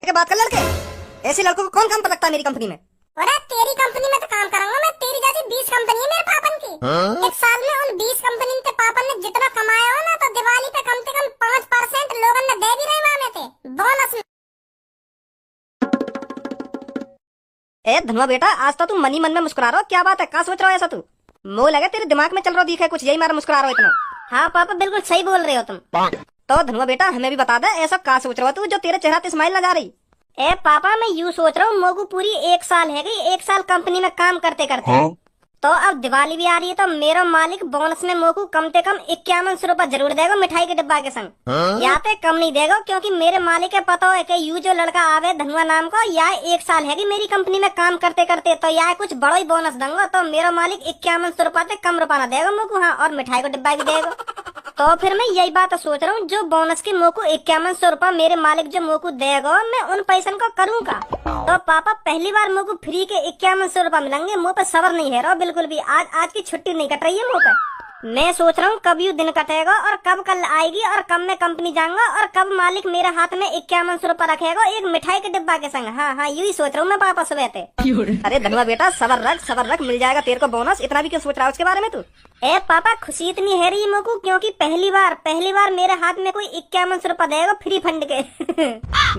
के बात कर लड़के, ऐसे लड़कों को कौन काम पर रखता है मेरी कंपनी में? अरे तेरी कंपनी में तो काम करूंगा मैं, तेरी जैसी 20 कंपनी है मेरे पापन की। एक साल में उन 20 कंपनी के पापन ने जितना कमाया हो ना, तो दिवाली पे कम से कम 5% लोगों ने दे भी रहे माने थे बोनस में। ए धनुआ बेटा, आज तो तुम मन ही मन में मुस्कुरा रहा हो, क्या बात है? क्या सोच रहा हो ऐसा तू? मुंह लगे तेरे दिमाग में चल रहा दिखा कुछ, यही मारा मुस्कुरा रहा हो इतना। हाँ पापा बिल्कुल सही बोल रहे हो तुम। तो धनुआ बेटा हमें भी बता दे, ऐसा क्या सोच रहा हो तू जो तेरे चेहरा पे स्माइल नजर आ रही? ए पापा मैं यूँ सोच रहा हूँ, मोगू पूरी 1 साल है गई, 1 साल कंपनी में काम करते करते। तो अब दिवाली भी आ रही है, तो मेरा मालिक बोनस में मोगू कम से कम 5100 रुपए जरूर देगा मिठाई के डिब्बा के संग। या तो कम नहीं देगा, क्योंकि मेरे मालिक के पता है कि यू जो लड़का आवे धनुआ नाम को, या 1 साल है मेरी कंपनी में काम करते करते, तो या कुछ बड़ा ही बोनस दूंगा। तो मेरा मालिक 5100 रुपए से कम रुपया ना देगा मोगू। हाँ, और मिठाई को डिब्बा भी देगा। तो फिर मैं यही बात सोच रहा हूँ, जो बोनस की मोको 5100 रुपया मेरे मालिक जो मोको देगा, मैं उन पैसों को करूँगा। तो पापा पहली बार मोको फ्री के 5100 रुपया मिलेंगे। मुँह पे सबर नहीं है रहा बिल्कुल भी। आज की छुट्टी नहीं कट रही है मुँह पे। मैं सोच रहा हूँ कब यू दिन कटेगा और कब कल आएगी और कब मैं कंपनी जाऊंगा और कब मालिक मेरे हाथ में 5100 रुपया रखेगा एक मिठाई के डिब्बा के संग। हाँ, यू ही सोच रहा हूँ मैं पापा सुबह थे। अरे धनुआ बेटा सबर रख, मिल जाएगा तेरे को बोनस। इतना भी क्यों सोच रहा है उसके बारे में तू? ए पापा खुशी इतनी है रही मोको, क्योंकि पहली बार मेरे हाथ में कोई 5100 रुपया देगा फ्री फंड के।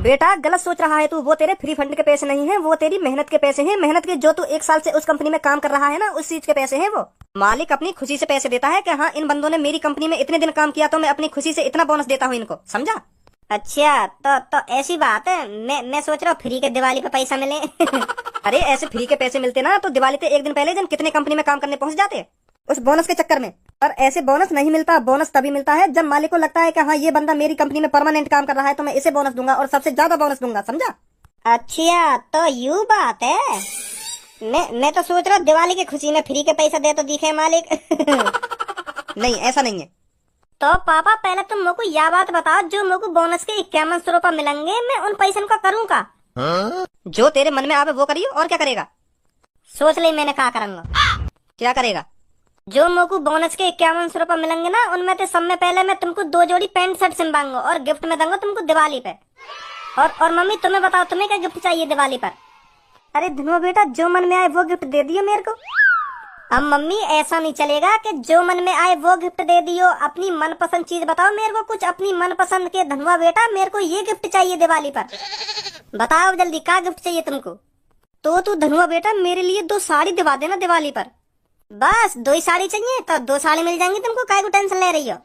बेटा गलत सोच रहा है तू, वो तेरे फ्री फंड के पैसे नहीं है, वो तेरी मेहनत के पैसे हैं। मेहनत के जो तू 1 साल से उस कंपनी में काम कर रहा है ना, उस चीज के पैसे हैं वो। मालिक अपनी खुशी से पैसे देता है कि हाँ इन बंदों ने मेरी कंपनी में इतने दिन काम किया, तो मैं अपनी खुशी से इतना बोनस देता हूँ इनको, समझा? अच्छा तो ऐसी बात है। मैं सोच रहा हूँ फ्री के दिवाली पे पैसा मिले। अरे ऐसे फ्री के पैसे मिलते ना तो दिवाली से 1 दिन पहले जन कितने कंपनी में काम करने पहुंच जाते उस बोनस के चक्कर में। पर ऐसे बोनस नहीं मिलता। बोनस तभी मिलता है जब मालिक को लगता है कि हाँ ये बंदा मेरी कंपनी में परमानेंट काम कर रहा है, तो मैं इसे बोनस दूंगा और सबसे ज्यादा बोनस दूंगा, समझा? अच्छा तो यू बात है। मैं तो सोच रहा हूँ दिवाली की खुशी में फ्री के पैसा दे तो दिखे मालिक। नहीं ऐसा नहीं है। तो पापा पहले तुम मेरे को यह बात बताओ, जो मेरे को बोनस के 5100 रुपया मिलेंगे, मैं उन पैसों का करूँगा? जो तेरे मन में आवे वो करियो, और क्या करेगा? सोच ले मैंने कहा करूँगा। क्या करेगा? जो मेरे को बोनस के 5100 रुपया मिलेंगे ना, उनमें से सब में पहले मैं तुमको 2 जोड़ी पैंट शर्ट सिलवाऊंगा और गिफ्ट में दूंगा तुमको दिवाली पे। और मम्मी तुम्हें बताओ, तुम्हें क्या गिफ्ट चाहिए दिवाली पर? अरे धनुआ बेटा जो मन में आए वो गिफ्ट दे दियो मेरे को। अब मम्मी ऐसा नहीं चलेगा कि जो मन में आए वो गिफ्ट दे दियो। अपनी मनपसंद चीज बताओ मेरे को, कुछ अपनी मनपसंद के। धनुआ बेटा मेरे को ये गिफ्ट चाहिए दिवाली पर, बताओ जल्दी क्या गिफ्ट चाहिए तुमको? तो तू धनुआ बेटा मेरे लिए 2 साड़ी दिवा देना दिवाली पर। बस 2 ही साड़ी चाहिए? तो 2 साड़ी मिल जाएंगी तुमको, काय को टेंशन ले रही हो?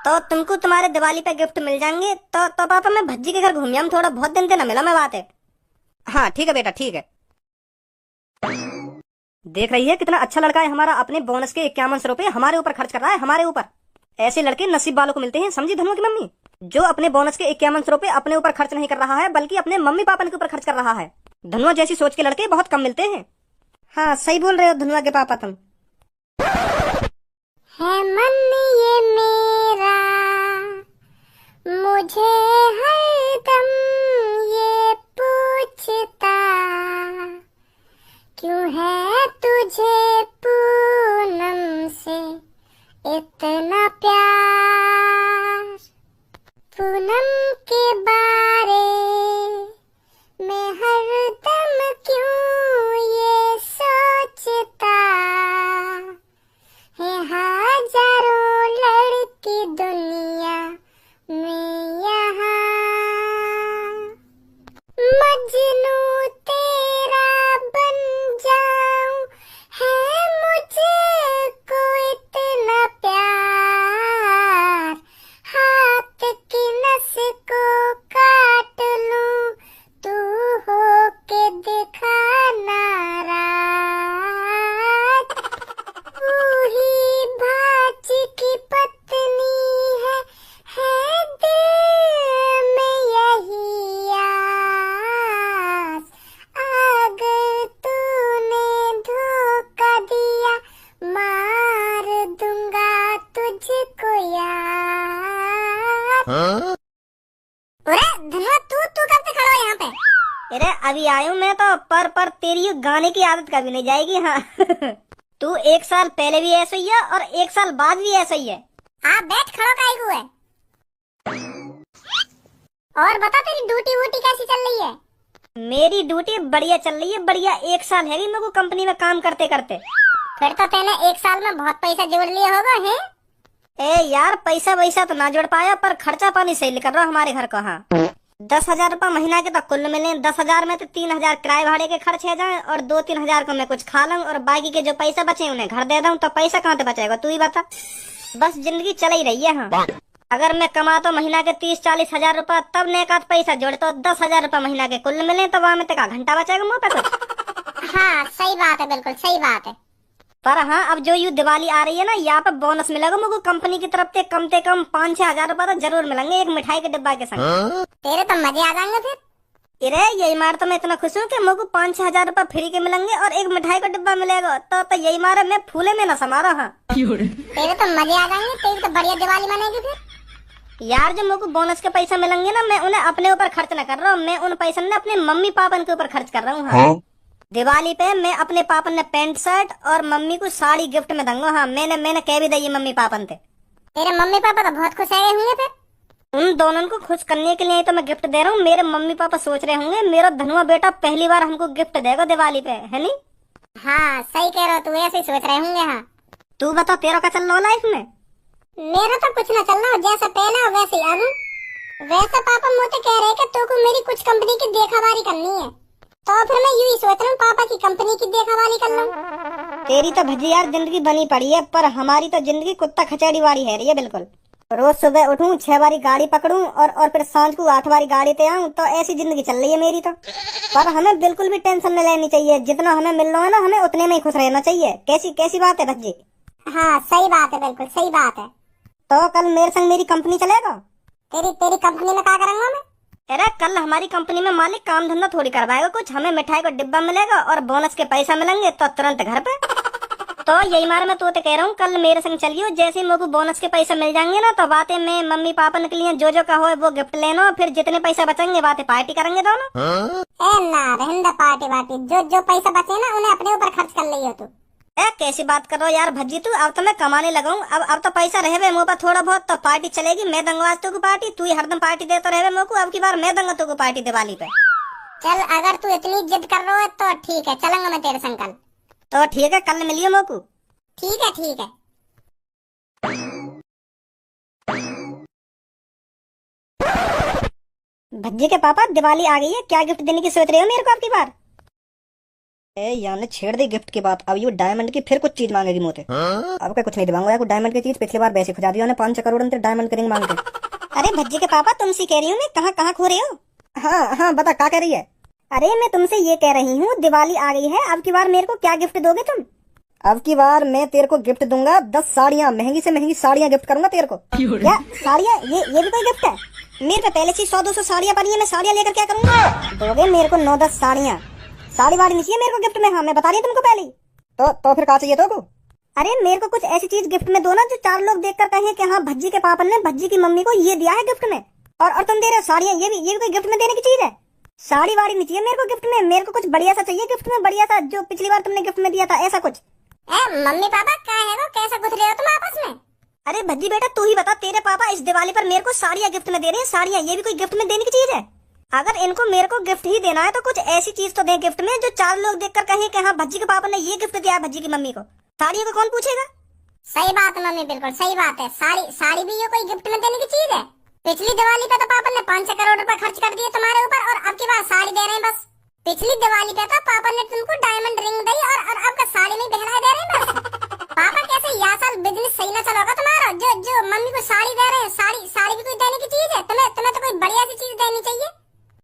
तो तुमको तुम्हारे दिवाली पे गिफ्ट मिल जाएंगे। तो पापा मैं भज्जी के घर घूम आऊं, थोड़ा बहुत दिन से ना मिला मैं, बात है। हाँ ठीक है बेटा ठीक है। देख रही है कितना अच्छा लड़का है हमारा, अपने बोनस के 5100 रुपए हमारे ऊपर खर्च कर रहा है, हमारे ऊपर। ऐसे लड़के नसीब वालों को मिलते हैं, समझी धनुआ की मम्मी? जो अपने बोनस के 5100 रुपए अपने ऊपर खर्च नहीं कर रहा है, बल्कि अपने मम्मी पापा के ऊपर खर्च कर रहा है। धनुआ जैसी सोच के लड़के बहुत कम मिलते हैं। हाँ सही बोल रहे हो धनुआ के पापा तुम। है मन ये मेरा, मुझे हरदम ये पूछता, क्यों है तुझे पूनम से इतना प्यार? पूनम के बारे में हरदम क्यों ये सोचता है? हजारों लड़की दुनिया में यहाँ, मजनू तेरा बन जाऊं, है मुझे को इतना प्यार। हाथ की नस को काट लूं, तू हो के दिखा नाराज। ही भाची की पत्नी है दिल में यही आस। अगर तूने धोखा दिया, मार दूंगा तुझको यार। अरे धनुआ तू कब से खड़ा हो यहाँ पे? अरे अभी आई हूँ मैं तो, पर तेरी गाने की आदत कभी नहीं जाएगी। हाँ। तू 1 साल पहले भी ऐसा ही है और 1 साल बाद भी ऐसा ही है। आप बैठ, खड़ो काहे को है? और बता तेरी ड्यूटी वूटी कैसी चल रही है? मेरी ड्यूटी बढ़िया चल रही है, बढ़िया। 1 साल है मेरे को कंपनी में काम करते करते। फिर तो तैने 1 साल में बहुत पैसा जोड़ लिया होगा है? ए यार, पैसा वैसा तो ना जोड़ पाया, पर खर्चा पानी सही कर रहा हमारे घर का। हाँ, 10,000 रुपया महीना के तो कुल मिले। 10,000 में तो 3,000 किराए भाड़े के खर्च है जाए, और 2-3 हजार को मैं कुछ खा लूं, और बाकी के जो पैसा बचे उन्हें घर दे दूं। तो पैसा कहाँ से बचेगा तू ही बता। बस जिंदगी चल ही रही है। हाँ, अगर मैं कमा तो महीना के 30-40 हजार रुपया, तब ने एक आध पैसा जोड़ तो 10,000 रुपया महीना के कुल मिले, तो वहाँ में तक घंटा बचेगा मुँह पे कुछ। हाँ सही बात है, बिल्कुल सही बात है। पर हाँ, अब जो यू दिवाली आ रही है ना, यहाँ पे बोनस मिलेगा मुझको कंपनी की तरफ से कम 5-6 हजार रुपया तो जरूर मिलेंगे, एक मिठाई के डिब्बा के संग। तेरे तो मजे आ जाएंगे फिर। अरे यही मार, तो मैं इतना खुश हूँ कि मुझको 5-6 हजार रुपया फ्री के मिलेंगे और एक मिठाई का डिब्बा मिलेगा। तो यही मारा मैं फूले में न समा रहा। तेरे तो मजे आ जाएंगे, तेरी तो बढ़िया दिवाली मनेगी फिर। यार, जो मुझको बोनस के पैसा मिलेंगे ना, मैं उन्हें अपने ऊपर खर्च न कर रहा हूँ, मैं उन पैसे ने अपने मम्मी पापा के ऊपर खर्च कर रहा हूँ। हाँ, दिवाली पे मैं अपने पापा ने पैंट शर्ट और मम्मी को साड़ी गिफ्ट में दूंगा। हाँ, मैंने कह भी दी मम्मी पापा थे। तेरे मम्मी पापा तो बहुत खुश है होंगे फिर। उन दोनों को खुश करने के लिए तो मैं गिफ्ट दे रहा हूँ। मेरे मम्मी पापा सोच रहे होंगे मेरा धनुआ बेटा पहली बार हमको गिफ्ट देगा दिवाली पे, है नी? हाँ सही कह रहा, तू ऐसे ही सोच रहे होंगे। हाँ, तू बता तेरा क्या चल रहा लाइफ में? मेरा तो कुछ ना चल रहा, जैसा पहना वैसे ही अब। वैसे पापा मुझे कह रहे कि तू को मेरी कुछ कंपनी की देखावारी करनी है, तो फिर मैं यूं ही सोच रहा हूँ पापा की कंपनी की देखावारी कर लूं। तेरी तो भजी यार जिंदगी बनी पड़ी है, पर हमारी तो जिंदगी कुत्ता खचेड़ी वाली है रही है बिल्कुल। रोज सुबह उठूं, 6 बारी गाड़ी पकड़ूं और फिर सांझ को 8 बारी गाड़ी पे आऊं, तो ऐसी जिंदगी चल रही है मेरी तो। पर हमें बिल्कुल भी टेंशन नहीं लेनी चाहिए, जितना हमें मिल रहा है ना, हमें उतने में ही खुश रहना चाहिए। कैसी बात है भज्जी? हाँ सही बात है, बिल्कुल सही बात है। तो कल मेरे संग मेरी कंपनी चलेगा? तेरी कंपनी में क्या करूंगा मैं? अरे कल हमारी कंपनी में मालिक काम धंधा थोड़ी करवाएगा कुछ, हमें मिठाई का डिब्बा मिलेगा और बोनस के पैसा मिलेंगे तो तुरंत घर पे। तो यही मार मैं तो कह रहा हूँ कल मेरे संग चलियो। जैसे ही मुझको बोनस के पैसा मिल जाएंगे ना, तो बातें में मम्मी पापा के लिए जो का हो वो गिफ्ट लेना, फिर जितने पैसा बचेंगे बातें पार्टी करेंगे दोनों। ना रहने पार्टी जो पैसा बचे ना उन्हें अपने ऊपर खर्च कर लियो तू। कैसी बात कर रहा हो यार भज्जी तू? अब तो मैं कमाने लगा हूँ, अब तो पैसा रहे मुँह पर थोड़ा बहुत, तो पार्टी चलेगी। मैं दूंगा आज तुमको पार्टी, तू ही हरदम पार्टी देता रहे मुँह को। अब की बार मैं दूंगा तुमको पार्टी दिवाली पे। चल अगर तू इतनी जिद कर रहा है तो ठीक है, चलूंगा मैं तेरे संग कल। तो ठीक है, कल मिलियो मुँह को। ठीक है। भज्जी के पापा, दिवाली आ गई है, क्या गिफ्ट देने की सोच रहे हो मेरे को आपकी बार? यार ने छेड़ दी गिफ्ट की बात। अब ये डायमंड की फिर कुछ चीज मांगेगी मुझे। अब क्या कुछ नहीं दिलाऊंगा यार, डायमंड की चीज पिछली बार वैसे खुजा दिया 5 करोड़ डायमंड की रिंग मांग के। अरे भज्जी के पापा, तुमसे कह रही हूँ मैं, कहाँ खो रहे हो? हाँ बता, क्या कह रही है? अरे मैं तुमसे ये कह रही हूँ, दिवाली आ गई है, अब की बार मेरे को क्या गिफ्ट दोगे तुम? अब की बार मैं तेरे को गिफ्ट दूंगा 10 साड़ियाँ, महंगी से महंगी साड़ियाँ गिफ्ट करूंगा तेरे को। क्या साड़ियाँ? ये भी कोई गिफ्ट है? मेरे पे पहले से 100-200 साड़ियाँ पड़ी है, मैं साड़ियाँ लेकर क्या करूंगा? दोगे मेरे को 9-10 साड़ियाँ। साड़ी वाड़ी नहीं चाहिए मेरे को गिफ्ट में। हाँ, मैं बता रही हूँ तुमको पहले। तो फिर क्या चाहिए तो? अरे मेरे को कुछ ऐसी चीज गिफ्ट में दो ना जो 4 लोग देखकर कहें कि हाँ भज्जी के पापा ने भज्जी की मम्मी को ये दिया है गिफ्ट में। और तुम दे रहे हो साड़ियाँ, ये भी कोई गिफ्ट में देने की चीज है? साड़ी वाड़ी नहीं चाहिए मेरे को गिफ्ट में, मेरे को कुछ बढ़िया सा चाहिए गिफ्ट में, बढ़िया सा जो पिछली बार तुमने गिफ्ट में दिया था, ऐसा कुछ। मम्मी पापा क्या है वो, कैसा कुछ रहे हो तुम आपस में? अरे भज्जी बेटा तू ही बता, तेरे पापा इस दिवाली पर मेरे को साड़ियाँ गिफ्ट में दे रहे हैं। साड़ियाँ, ये भी कोई गिफ्ट में देने की चीज है? अगर इनको मेरे को गिफ्ट ही देना है तो कुछ ऐसी चीज तो दे गिफ्ट में जो 4 लोग देखकर कहें कि हाँ भज्जी के पापा ने ये गिफ्ट दिया है भज्जी की मम्मी को। साड़ियों को कौन पूछेगा? सही बात है मम्मी, बिल्कुल सही बात है। साड़ी भी ये कोई गिफ्ट में देने की चीज है? पिछली दिवाली पे तो पापा ने 5-6 करोड़ रुपए खर्च कर दिए तुम्हारे ऊपर, और अब की बार साड़ी दे रहे हैं बस। पिछली दिवाली पे तो पापा ने तुमको डायमंड रिंग दी, और अब का साड़ी नहीं बहना दे रहे हैं बस। पापा कैसे यह साल बिजनेस सही ना चलोगा तुम्हारा? जो मम्मी को साड़ी दे रहे हैं, साड़ी भी कोई देने की चीज है? तुम्हें तो कोई बढ़िया सी चीज देनी चाहिए।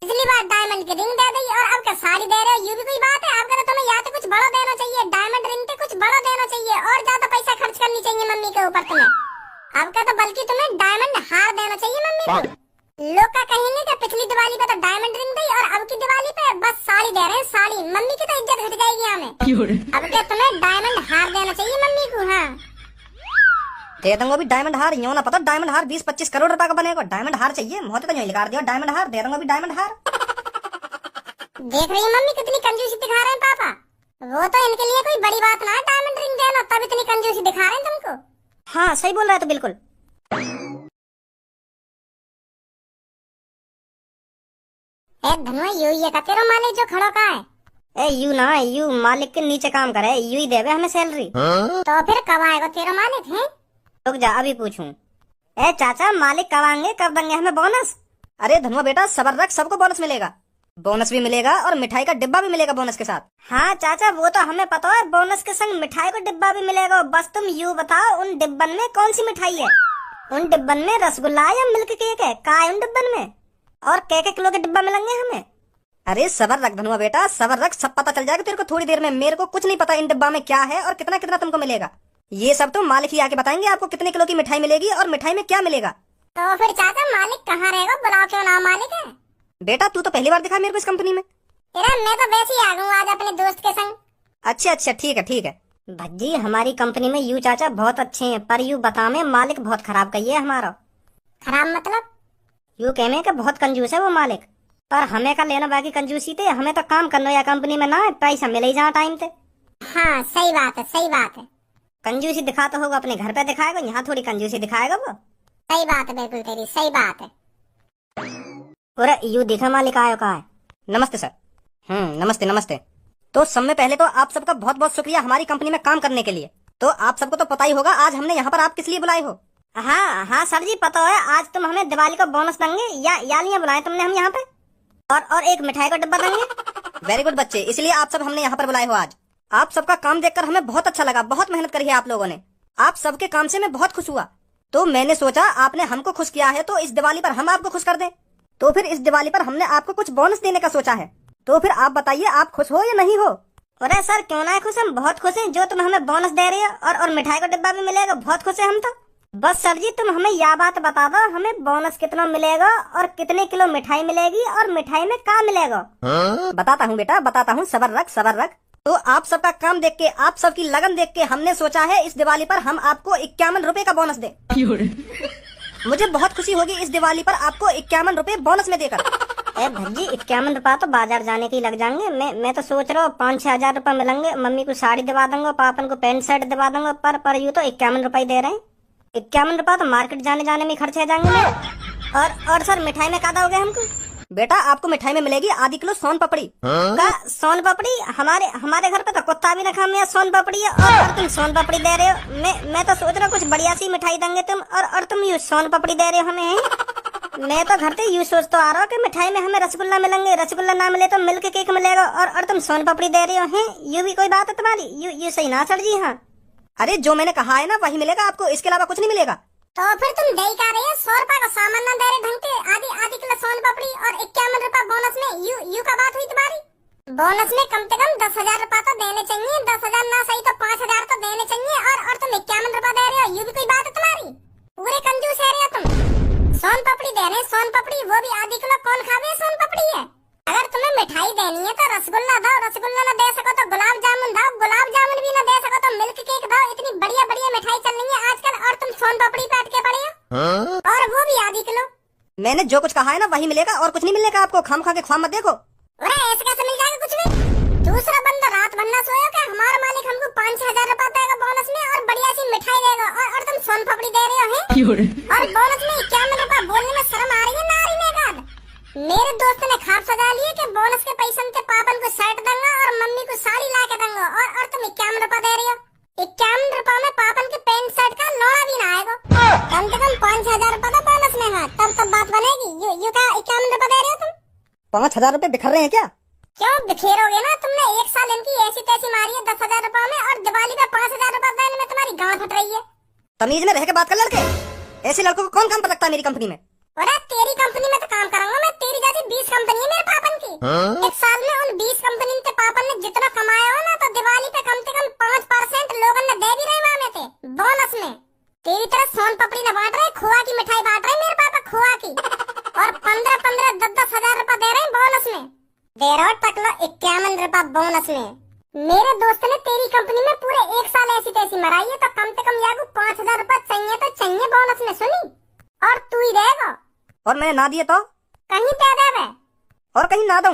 पिछली बार डायमंड की रिंग दे दी और अब का साड़ी दे रहे हो, ये भी कोई बात है? आपका तो तुम्हें या तो कुछ बड़ा देना चाहिए, डायमंड रिंग पे कुछ बड़ा देना चाहिए, और ज्यादा पैसा खर्च करनी चाहिए मम्मी के ऊपर तुम्हें। अब का तो बल्कि तुम्हें डायमंड हार देना चाहिए मम्मी को। लोग का कहेंगे कि पिछली दिवाली पे तो डायमंड रिंग दी और अब की दिवाली पे बस साड़ी दे रहे हैं, साड़ी। मम्मी की तो इज्जत घट जाएगी हमें। अब क्या तुम्हें डायमंड हार देना चाहिए मम्मी को। हाँ दे दूंगा भी डायमंड हार, यूं ना पता डायमंड हार 20-25 करोड़ रुपए का बनेगा। डायमंड हार चाहिए, मुझे तो नहीं लगा दिया डायमंड हार, दे दूंगा भी डायमंड हार। देख रही है मम्मी कितनी कंजूसी दिखा रहे हैं पापा। वो तो इनके लिए कोई बड़ी बात ना है डायमंड रिंग देना, तब इतनी कंजूसी दिखा रहे हैं तुमको। हाँ सही बोल रहा है तो बिल्कुल। धनुआ यू ये का तेरा मालिक जो खड़ो का है? ए यू ना, यू मालिक के नीचे काम करे, यू ही देवे हमें सैलरी। तो फिर कब आएगा तेरा मालिक है? रुक जा अभी पूछूं। ए चाचा, मालिक कब आएंगे, कब देंगे हमें बोनस? अरे धनुआ बेटा सबर रख, सबको बोनस मिलेगा। बोनस भी मिलेगा और मिठाई का डिब्बा भी मिलेगा बोनस के साथ। हाँ चाचा वो तो हमें पता है, बोनस के संग मिठाई का डिब्बा भी मिलेगा। बस तुम यू बताओ उन डिब्बन में कौन सी मिठाई है? उन डिब्बन में रसगुल्ला है या मिल्क केक है? का है उन डिब्बन में? और के किलो के डिब्बा मिलेंगे हमें? अरे सबर रख धनुआ बेटा, सबर रख, सब पता चल जाएगा तेरे को थोड़ी देर में। मेरे को कुछ नहीं पता इन डिब्बा में क्या है और कितना कितना तुमको मिलेगा। ये सब तो मालिक ही आके बताएंगे आपको कितने किलो की मिठाई मिलेगी और मिठाई में क्या मिलेगा। तो फिर चाचा मालिक कहाँ रहेगा? बुलाओ, क्यों ना मालिक है? बेटा तू तो पहली बार दिखा मेरे को इस कंपनी में। तेरा मैं तो वैसे ही आ गया आज अपने दोस्त के संग। अच्छा अच्छा ठीक है ठीक है। भज्जी हमारी कंपनी में यू चाचा बहुत अच्छे हैं, पर यू बता में मालिक बहुत खराब कही है हमारा। खराब मतलब? यू कहने का बहुत कंजूस है वो मालिक, पर हमें का लेना बाकी कंजूसी थे। हमें तो काम करना या कंपनी में ना पैसा मिले ही जहाँ टाइम थे। हाँ सही बात है, सही बात है। कंजूसी दिखाता होगा अपने घर पे दिखाएगा, यहाँ थोड़ी कंजूसी दिखाएगा वो। सही बात है, बिल्कुल तेरी सही बात है। और यू देखा मालिक आयो कहा है। नमस्ते सर। नमस्ते नमस्ते। तो सब में पहले तो आप सबका बहुत बहुत शुक्रिया हमारी कंपनी में काम करने के लिए। तो आप सबको तो पता ही होगा आज हमने यहाँ पर आप किस लिए बुलाए हो। हाँ हाँ सर जी पता है, आज तुम हमें दिवाली का बोनस देंगे या लिए बुलाए तुमने हम यहाँ पे, और एक मिठाई का डिब्बा देंगे। वेरी गुड बच्चे, इसलिए आप सब हमने यहाँ पर बुलाए हो आज। आप सबका काम देखकर हमें बहुत अच्छा लगा, बहुत मेहनत करी है आप लोगों ने। आप सबके काम से मैं बहुत खुश हुआ, तो मैंने सोचा आपने हमको खुश किया है तो इस दिवाली पर हम आपको खुश कर दें। तो फिर इस दिवाली पर हमने आपको कुछ बोनस देने का सोचा है। तो फिर आप बताइए आप खुश हो या नहीं हो। अरे सर क्यों ना खुश, हम बहुत खुश हैं जो तुम हमें बोनस दे रहे हो और मिठाई का डिब्बा भी मिलेगा, बहुत खुश है हम तो। बस सर जी तुम हमें यह बात बता दो हमें बोनस कितना मिलेगा और कितने किलो मिठाई मिलेगी और मिठाई में क्या मिलेगा। बताता हूँ बेटा बताता हूँ, सबर रख सबर रख। तो आप सबका काम देख के, आप सबकी लगन देख के हमने सोचा है इस दिवाली पर हम आपको 51 रुपए का बोनस दे। मुझे बहुत खुशी होगी इस दिवाली पर आपको 51 रुपए बोनस में देकर। भज्जी 51 रुपया तो बाजार जाने के ही लग जाएंगे। मैं तो सोच रहा हूँ 5-6 हजार रुपए मिलेंगे। मम्मी को साड़ी दिवा दूंगा, पापन को पैंट शर्ट दिवा दूंगा, पर यूँ तो 51 रुपए दे रहे हैं। 51 रुपया तो मार्केट जाने में खर्च हो जाएंगे मेरे। और सर मिठाई में क्या दोगे हमको? बेटा आपको मिठाई में मिलेगी आधी किलो सोन पपड़ी। का सोन पपड़ी? हमारे घर पे तो कुत्ता भी ना खा में सोन पपड़ी है और तुम सोन पपड़ी दे रहे हो। मैं तो सोच रहा हूँ कुछ बढ़िया सी मिठाई देंगे तुम, और तुम यू सोन पपड़ी दे रहे हो हमें। मैं तो घर से यू सोच तो आ रहा हूँ कि मिठाई में हमें रसगुल्ला मिलेंगे, रसगुल्ला ना मिले तो मिल्क केक मिलेगा, और तुम सोन पपड़ी दे रहे हो हैं। यू भी कोई बात है तुम्हारी? यू सही ना सर जी? हाँ अरे जो मैंने कहा है ना वही मिलेगा आपको, इसके अलावा कुछ नहीं मिलेगा। तो फिर तुम दे का रहे हो 100 रुपए का सामान ना दे रहे ढंग के, आधी किलो सोन पपड़ी और 51 रुपए बोनस में। यू का बात हुई तुम्हारी? बोनस में कम से कम 10,000 रुपए तो देने चाहिए, 10,000 ना सही तो 5,000 तो देने चाहिए, और तुम 51 रुपए दे रहे हो। यू भी कोई बात है तुम्हारी? पूरे कंजूस है रहे हो तुम। सोन पपड़ी दे रहे, सोन पपड़ी वो भी आधी किलो, कौन खावे सोन पपड़ी है? अगर तुम्हें मिठाई देनी है तो रसगुल्ला दो, रसगुल्ला न दे सको तो गुलाब जामुन दो, गुलाब जामुन भी न दे सको तो मिल्क केक दो। इतनी बढ़िया बढ़िया मिठाई चल रही है आजकल, और तुम सोन पापड़ी पे अटके पड़े हो। और वो भी आधी किलो। मैंने जो कुछ कहा है ना वही मिलेगा और कुछ नहीं मिलने का आपको। खाम खा के ख्वाब मत देखो। अरे ऐसे कैसे मिल जाएगा कुछ भी? दूसरा बंदा रात भर ना सोया क्या? हमारा मालिक हमको 5-6 हजार रुपए देगा बोनस में और बढ़िया सी मिठाई देगा, और तुम सोन पापड़ी दे रहे हो हैं? और बोनस में 51 रुपए बोलने में शर्म आ रही है ना? आ रही है? मेरे दोस्त ने खाब सजा लिए कि बोनस के पैसे से पापन को शर्ट दूंगा और मम्मी को साड़ी ला के दूंगा, और तुम 51 रुपए दे रही हो। 51 रुपए में पापन के पैंट शर्ट का लोड़ा भी ना आएगा। कम से कम 5 हजार रुपए तो बोनस में है, तब बात बनेगी। यू का 51 रुपए दे रहे हो तुम? 5,000 रुपए बिखर रहे हैं क्या? क्यों बिखेरोगे ना? तुमने एक साल इनकी ऐसी तैसी मारी है 10,000 रुपए में, और दिवाली पे 5,000 रुपए देने में तुम्हारी गांड फट रही है। तमीज में रह के बात कर लड़के। ऐसे लड़कों को कौन काम पर रखता है मेरी कंपनी में? अरे तेरी कंपनी में तो काम करूंगा मैं, तेरी जैसी 20 कंपनी है मेरे पापन की। एक साल में उन 20 कंपनी से पापन ने जितना कमाया हो ना, तो दिवाली पे कम से कम 5% लोगों ने दे भी रहे वहाँ में थे बोनस में। तेरी तरह सोन पपड़ी न बांट रहे, खोआ की मिठाई बांट रहे मेरे पापा, खोआ की, और 15-15, 10-10 हजार रुपए दे रहे बोनस में। दे रहा टकलो 51 रुपए बोनस में। मेरे दोस्त ने तेरी कंपनी में पूरे एक साल ऐसी तैसी मराई है, तो कम से कम यागू 5,000 रुपए चाहिए तो चाहिए बोनस में, सुनी? और तू ही देगा, और मैंने ना दिए तो कहीं पे देवे और कहीं ना दूं।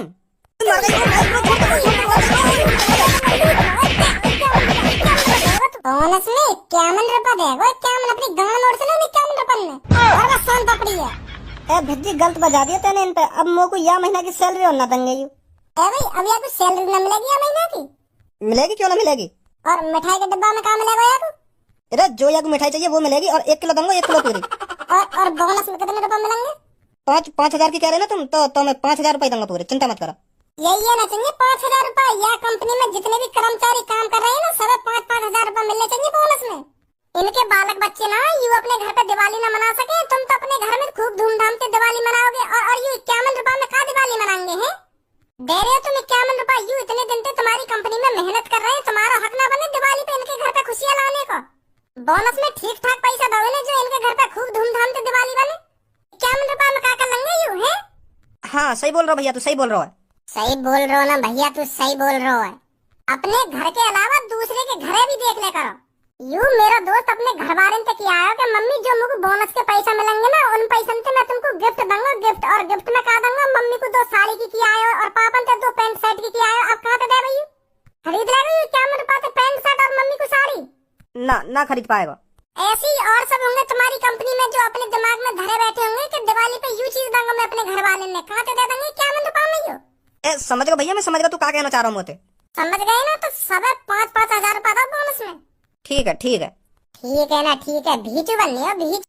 बोनस में 51 रुपए देगा, 51 अपनी गांड मोड़ से लो 51 रुपए में, और बस सोन पपड़ी है। ए भिज्जी गलत बजा दिया तेने इन पे। अब मोको या महीना की सैलरी और ना देंगे यू। ए भाई अब या कुछ सैलरी ना मिलेगी या महीना की? मिलेगी, क्यों ना मिलेगी। और मिठाई के डिब्बा में कहाँ मिलेगा या? अरे जो या को मिठाई चाहिए वो मिलेगी, और 1 किलो दूंगा, 1 किलो पूरी। और बोनस में कितने रुपए मिलेंगे? 5,000 की कह रहे ना तुम, तो मैं 5,000 रुपए दूंगा पूरे, चिंता मत करो। यही है ना चाहिए 5,000 रुपए। या कंपनी में जितने भी कर्मचारी काम कर रहे हैं ना, सब 5-5 हजार रुपए मिलने चाहिए बोनस में। इनके बालक बच्चे ना यू अपने घर पे दिवाली ना मना सके, तुम तो अपने घर में खूब धूमधाम से दिवाली मनाओगे। और यू 51 रुपए में कहाँ दिवाली मनाएंगे हैं? दे रहे हो तुम 51 रुपए। यू इतने दिन से तुम्हारी कंपनी में मेहनत कर रहे हैं, तुम्हारा हक ना बने दिवाली पे इनके घर पे खुशियां लाने को। बोनस में ठीक ठाक पैसा दोगे ना, जो इनके घर पे खूब धूमधाम से दिवाली बने। 51 रुपए में क्या कर लेंगे यू है? हाँ सही बोल रहा हो भैया, तू सही बोल रहा है। सही बोल रहे हो ना भैया, तू सही बोल रहे हो। अपने घर के अलावा दूसरे के घरे भी देख ले करो। यू मेरा दोस्त अपने घर वाले से किया है कि मम्मी जो मुझे बोनस के पैसा मिलेंगे ना, उन पैसों से मैं तुमको गिफ्ट दूंगा, गिफ्ट। और गिफ्ट में क्या दूंगा? मम्मी को 2 साड़ी की किया है और पापा ने 2 पैंट शर्ट की किया है। अब कहाँ से दे भाई? खरीद लेगा यू 51 रुपए से पैंट शर्ट और मम्मी को साड़ी? ना खरीद पाएगा। ऐसी और सब होंगे तुम्हारी कंपनी में जो अपने दिमाग में धरे बैठे होंगे कि दिवाली पे यू चीज दूंगा मैं अपने घर वाले ने। कहाँ से दे देंगे 51 रुपए में यू? समझ गया भैया, मैं समझ गया तू क्या कहना चाह रहा हूँ मुझे। समझ गए ना? तो सब 5-5 हजार रुपए दो बोनस में। ठीक है। ठीक है ना, ठीक है। भीचू बननी है भीच।